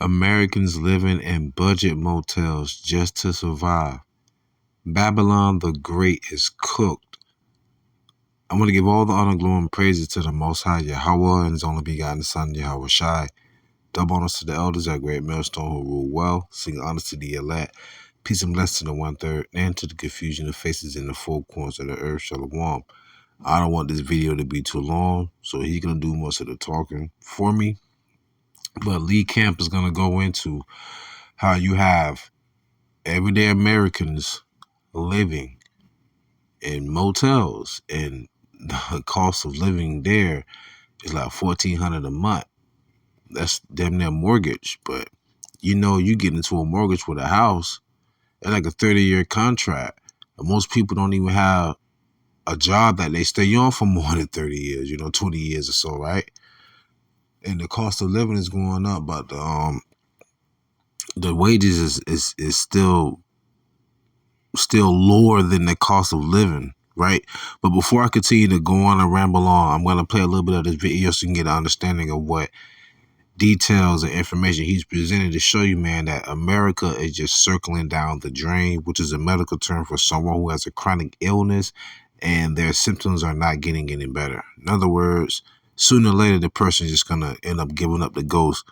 Americans living in budget motels just to survive. Babylon the Great is cooked. I want to give all the honor, glory, and praises to the Most High YAHAWAH and His only begotten Son YAHAWASHI. Double honors to the elders at Great Millstone who rule well. Sing honors to the elect. Peace and blessings to the 1/3 and to the confusion of faces in the four corners of the earth. Shalom. I don't want this video to be too long, so he's going to do most of the talking for me. But Lee Camp is going to go into how you have everyday Americans living in motels, and the cost of living there is like $1,400 a month. That's damn near mortgage. But you know, you get into a mortgage with a house, it's like a 30-year contract. And most people don't even have a job that they stay on for more than 30 years, 20 years or so, right? And the cost of living is going up, but the wages is still lower than the cost of living, right? But before I continue to go on and ramble on, I'm going to play a little bit of this video so you can get an understanding of what details and information he's presented to show you, man, that America is just circling down the drain, which is a medical term for someone who has a chronic illness and their symptoms are not getting any better. In other words, sooner or later, the person is just going to end up giving up the ghost.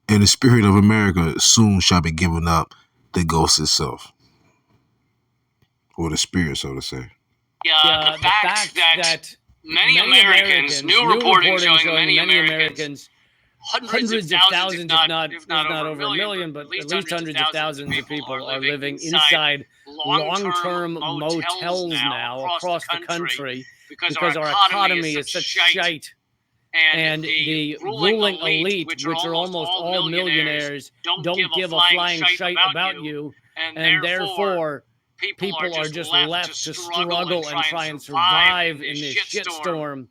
And the spirit of America soon shall be giving up the ghost itself. Or the spirit, so to say. The fact that many Americans, new reporting showing many Americans, hundreds of thousands, if not over a million, but at least hundreds of thousands of people are living inside long-term motels now across the country because our economy is such shite. And the ruling elite, which are almost all millionaires, don't give a flying shite about you, and therefore people are just left to struggle and try and survive in this shitstorm.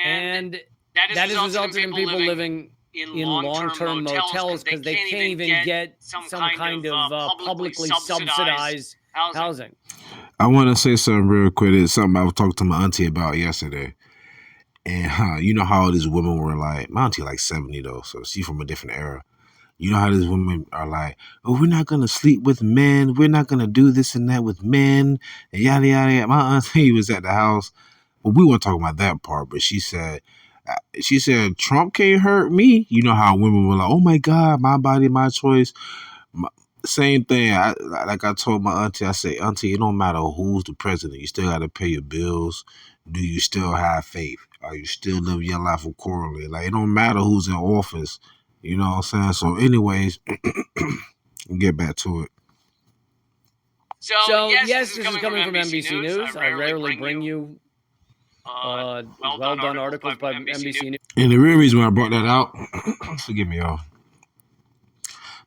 And that has resulted in people living in long-term motels because they can't even get some kind of publicly subsidized housing. I want to say something real quick. It's something I was talking to my auntie about yesterday. And you know how these women were like, my auntie like 70 though, so she's from a different era. You know how these women are like, oh, we're not going to sleep with men. We're not going to do this and that with men. And yada, yada, yada. My auntie was at the house. Well, we weren't talking about that part, but she said, Trump can't hurt me. You know how women were like, oh my God, my body, my choice. Same thing. Like I told my auntie, I say, auntie, it don't matter who's the president. You still got to pay your bills. Do you still have faith? Are you still living your life accordingly? Like, it don't matter who's in office. You know what I'm saying? So anyways, we'll get back to it. So yes, this is coming from NBC News. I rarely bring you well-done articles by NBC News. And the real reason why I brought that out, forgive me, y'all,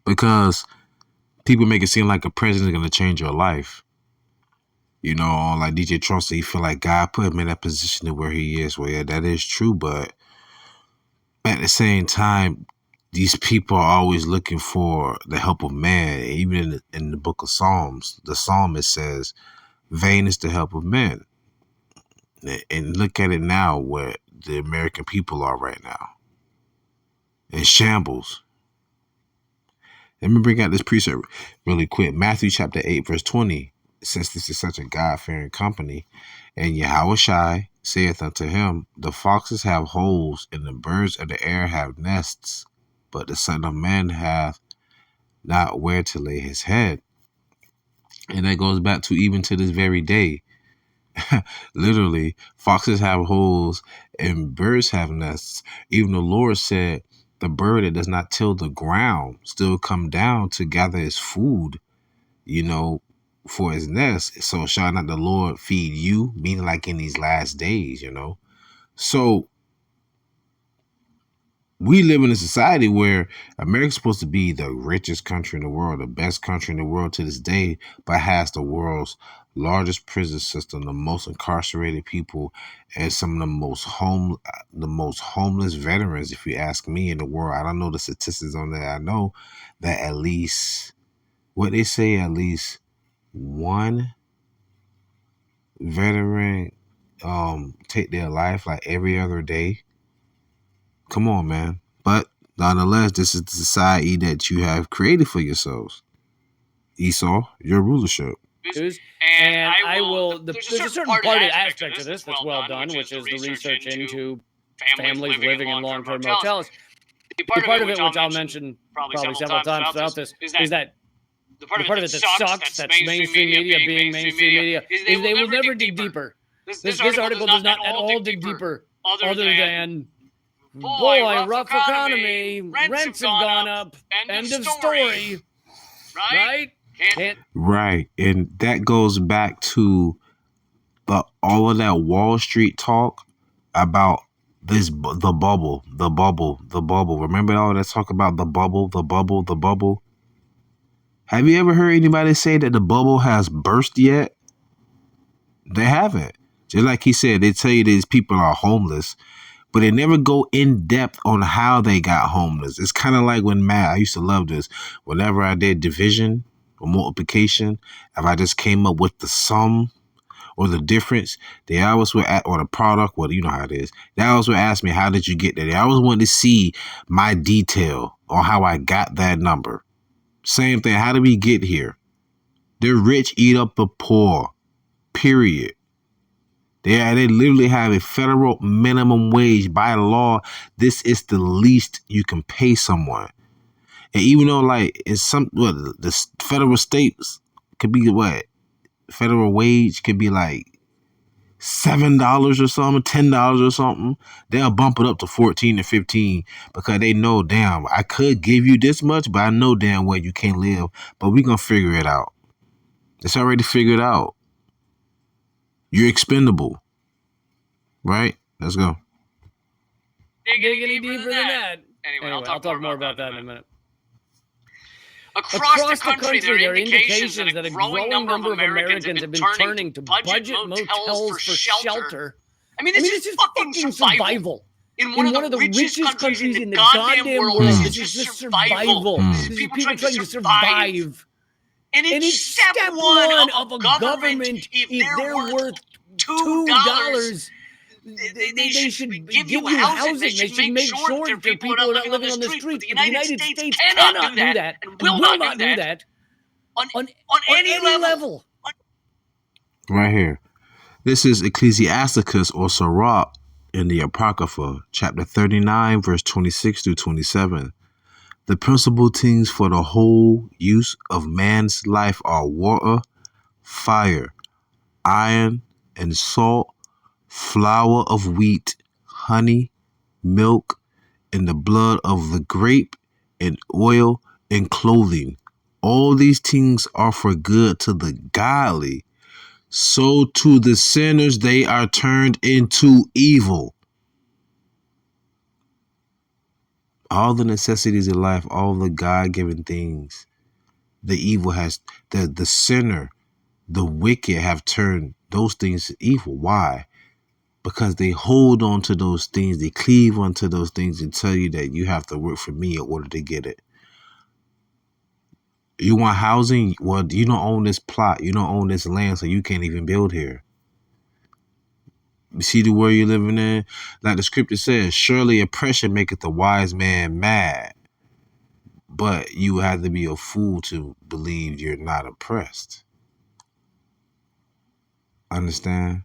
because people make it seem like a president is going to change your life. You know, like DJ Trump said, he feel like God put him in that position to where he is. Well, yeah, that is true, but at the same time, these people are always looking for the help of man. Even in the book of Psalms, the psalmist says, vain is the help of men. And look at it now where the American people are right now. In shambles. Let me bring out this precept really quick. Matthew chapter 8, verse 20. Since this is such a God-fearing company, and YAHAWASHI saith unto him, the foxes have holes, and the birds of the air have nests, but the Son of Man hath not where to lay his head. And that goes back to even to this very day. Literally, foxes have holes and birds have nests. Even the Lord said, the bird that does not till the ground still come down to gather his food, for his nest. So shall not the Lord feed you? Meaning like in these last days, So we live in a society where America's supposed to be the richest country in the world, the best country in the world to this day, but has the world's largest prison system, the most incarcerated people, and some of the most homeless veterans, if you ask me, in the world. I don't know the statistics on that. I know that at least one veteran take their life like every other day. Come on, man. But Nonetheless, this is the society that you have created for yourselves. Esau, your rulership. And I will. There's a certain part of aspect of this that's well done, which is the research into families living in long-term motels. The part of it, which I'll mention probably several times throughout this, is that the part of it that sucks, that's mainstream media being mainstream media, is they will never dig deeper. This article does not at all dig deeper, other than, boy, rough economy, rents have gone up, end of story, right? Right, and that goes back to all of that Wall Street talk about the bubble. Remember all that talk about the bubble? Have you ever heard anybody say that the bubble has burst yet? They haven't. Just like he said, they tell you these people are homeless, but they never go in depth on how they got homeless. It's kind of like when math, I used to love this. Whenever I did division or multiplication, if I just came up with the sum or the difference, they always would, or the product, well, you know how it is. They always would ask me, how did you get there? They always wanted to see my detail on how I got that number. Same thing. How did we get here? The rich eat up the poor, period. They literally have a federal minimum wage by law. This is the least you can pay someone. And even though like it's the federal states could be what? Federal wage could be like $7 or something, $10 or something. They'll bump it up to 14 to 15 because they know, damn, I could give you this much, but I know damn well you can't live. But we're going to figure it out. It's already figured out. You're expendable. Right? Let's go. Dig any deeper than that. Anyway, I'll talk more about that in a minute. Across the country, there are indications that a growing number of Americans have been turning to budget motels for shelter. I mean, this is fucking survival. In one of the richest countries in the goddamn world. This is just survival. This is people trying to survive. And it's step one of a government, if they're worth $2, they should give you housing. They should make sure that people are not living on the streets. The United States cannot do that and will not do that on any level. Right here. This is Ecclesiasticus or Sirach in the Apocrypha, chapter 39, verse 26 through 27. The principal things for the whole use of man's life are water, fire, iron, and salt, flour of wheat, honey, milk, and the blood of the grape, and oil, and clothing. All these things are for good to the godly. So to the sinners they are turned into evil. All the necessities of life, all the God-given things, the evil has, the sinner, the wicked have turned those things to evil. Why? Because they hold on to those things, they cleave onto those things and tell you that you have to work for me in order to get it. You want housing? Well, you don't own this plot. You don't own this land, so you can't even build here. You see the world you're living in? Like the scripture says, surely oppression maketh the wise man mad. But you have to be a fool to believe you're not oppressed. Understand?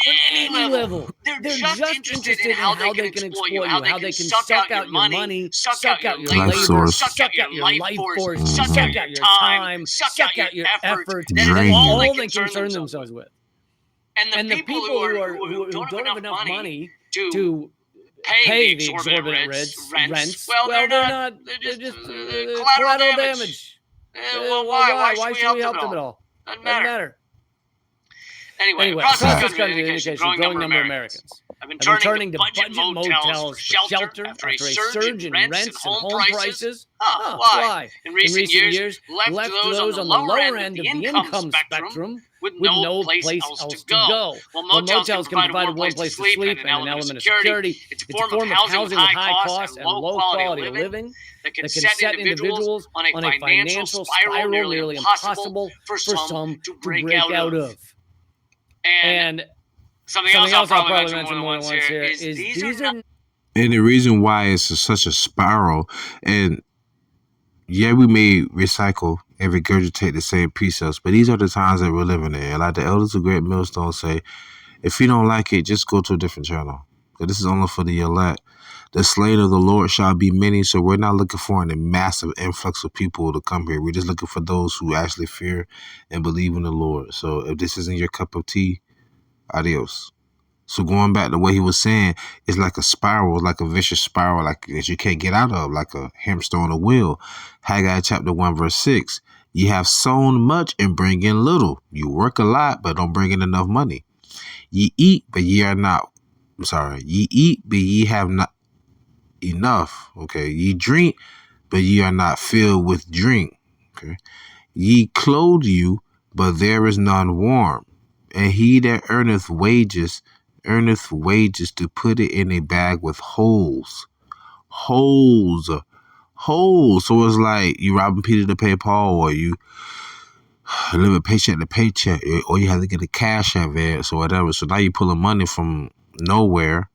On any level. They're just interested in how they can exploit you, how they can suck out your money, suck out your labor, suck out your life force, suck out your time, suck out your effort. That's all they concern themselves with. And the people who don't have enough money to pay the exorbitant rents, well, they're just collateral damage. Well, why should we help them at all? Doesn't matter. Anyway, across this country, the indication a growing number of Americans have been turning to budget motels for shelter after a surge in rents and home prices. Why? In recent years, left those on the lower end of the income spectrum with no place else to go. While motels can provide a warm place to sleep and an element of security, it's a form of housing with high costs and low quality of living that can set individuals on a financial spiral nearly impossible for some to break out of. And Something else I'll probably mention more than once here is these are And the reason why it's such a spiral, and yeah, we may recycle and regurgitate the same precepts, but these are the times that we're living in. And like the elders of Great Millstone say, if you don't like it, just go to a different channel. So this is only for the elect. The slain of the Lord shall be many, so we're not looking for a massive influx of people to come here. We're just looking for those who actually fear and believe in the Lord. So if this isn't your cup of tea, adios. So going back to what he was saying, it's like a spiral, like a vicious spiral, like that you can't get out of, like a hamster on a wheel. Haggai chapter 1, verse 6. Ye have sown much and bring in little. You work a lot, but don't bring in enough money. Ye eat, but ye are not. Ye eat, but ye have not enough. Okay. Ye drink, but ye are not filled with drink. Okay. Ye clothe you, but there is none warm. And he that earneth wages to put it in a bag with holes. Holes. So it's like you robbing Peter to pay Paul, or you live paycheck to paycheck, or you have to get a cash advance or whatever. So now you're pulling money from nowhere,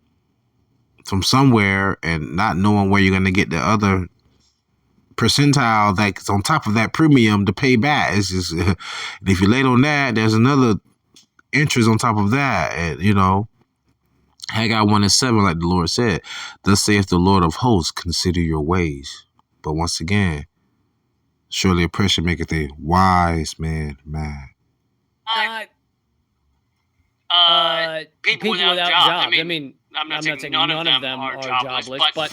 from somewhere, and not knowing where you're going to get the other percentile that's on top of that premium to pay back. It's just, if you're late on that, there's another interest on top of that. And, you know, Haggai 1:7, like the Lord said, thus saith the Lord of hosts, consider your ways. But once again, surely oppression maketh a wise man mad. People without jobs. I mean, I'm not saying none of them are jobless, but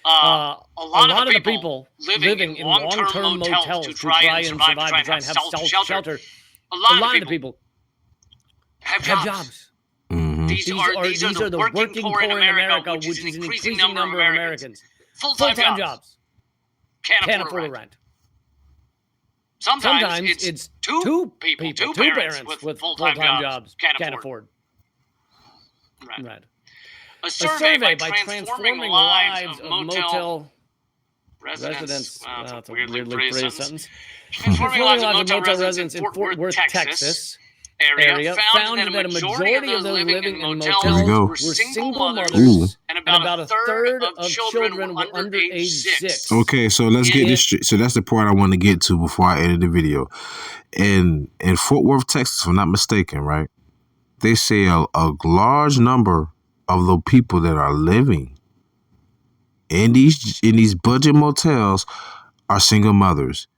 a lot of the people living in long-term motels to try and survive, to try and have shelter, a lot of the people have jobs. Mm-hmm. These are the working poor in America, which is an increasing number of Americans. Full-time jobs. Can't afford a rent. Sometimes it's two parents with full-time jobs can't afford rent. A survey by transforming the lives of motel residents. Wow, that's a weirdly phrased sentence. Transforming the lives of motel residents in Fort Worth, Texas area found that a majority of those living in motels were single mothers, and about a third of children were under age 6. Okay, so let's get this straight. So that's the part I want to get to before I edit the video. In Fort Worth, Texas, if I'm not mistaken, right? They say a large number of the people that are living in these budget motels are single mothers.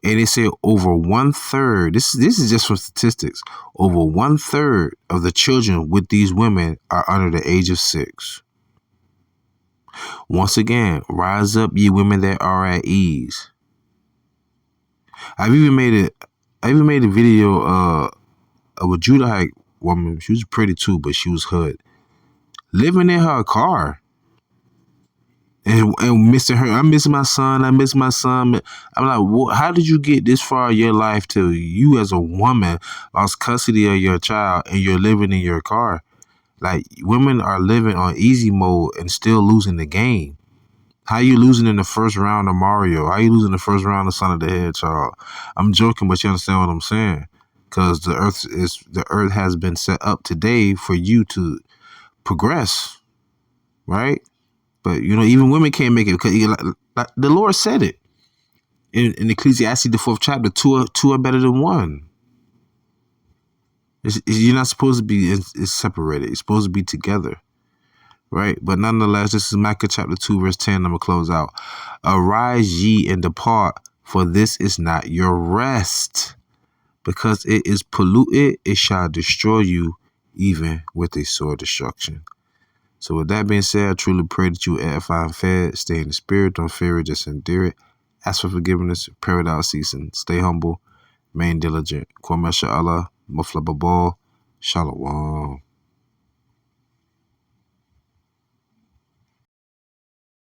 And they say over 1/3, this is just from statistics, over 1/3 of the children with these women are under the age of 6. Once again, rise up, ye women that are at ease. I've even made a video of a Judahite woman. She was pretty too, but she was hood, living in her car. And missing her. I miss my son. I'm like, well, how did you get this far in your life till you as a woman lost custody of your child and you're living in your car? Like, women are living on easy mode and still losing the game. How you losing in the first round of Mario? How you losing the first round of Sonic the Hedgehog? I'm joking, but you understand what I'm saying? Because the earth has been set up today for you to progress, right? But, you know, even women can't make it because like the Lord said it in Ecclesiastes, the 4th chapter, two are better than one. You're not supposed to be separated. You're supposed to be together, right? But nonetheless, this is Micah chapter 2, verse 10. I'm going to close out. Arise ye and depart, for this is not your rest. Because it is polluted, it shall destroy you, even with a sore destruction. So with that being said, I truly pray that you edify and fed. Stay in the spirit. Don't fear it. Just endure it. Ask for forgiveness. Pray without ceasing. Stay humble. Remain diligent. Kwame Sha'Allah. Mufla Babal. Shalom.